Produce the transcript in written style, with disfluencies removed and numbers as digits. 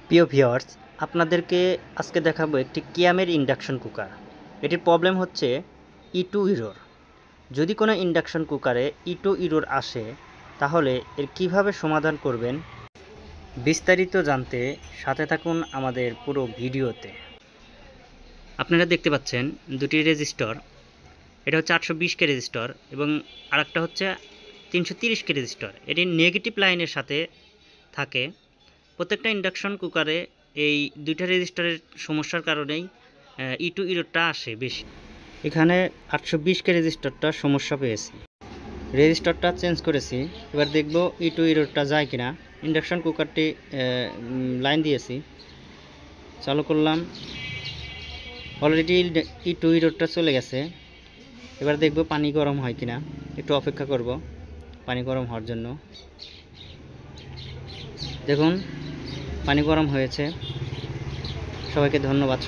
প্রিয় ভিউয়ার্স, আপনাদেরকে আজকে দেখাবো একটি কিয়ামের ইন্ডাকশন কুকার। এটির প্রবলেম হচ্ছে ই2 ইরর। যদি কোনো ইন্ডাকশন কুকারে ই2 ইরর আসে তাহলে এর কিভাবে সমাধান করবেন বিস্তারিত জানতে সাথে থাকুন আমাদের পুরো ভিডিওতে। আপনারা দেখতে পাচ্ছেন দুটি রেজিস্টর, এটা হচ্ছে 820 কে রেজিস্টর এবং আরেকটা হচ্ছে 330 কে রেজিস্টর। এটি নেগেটিভ লাইনের সাথে থাকে। প্রত্যেকটা ইন্ডাকশন কুকারে এই দুইটা রেজিস্টারের সমস্যার কারণেই ই2 ইররটা আসে বেশি। এখানে 820 কে রেজিস্টারটা সমস্যা পেয়েছি, রেজিস্টারটা চেঞ্জ করেছি। এবার দেখব ই2 ইররটা যায় কিনা। ইন্ডাকশন কুকারটি লাইন দিয়েছি, চালু করলাম, অলরেডি ই2 ইররটা চলে গেছে। এবার দেখব পানি গরম হয় কিনা, একটু অপেক্ষা করব পানি গরম হওয়ার জন্য। দেখুন পানি গরম হয়েছে। সবাইকে ধন্যবাদ।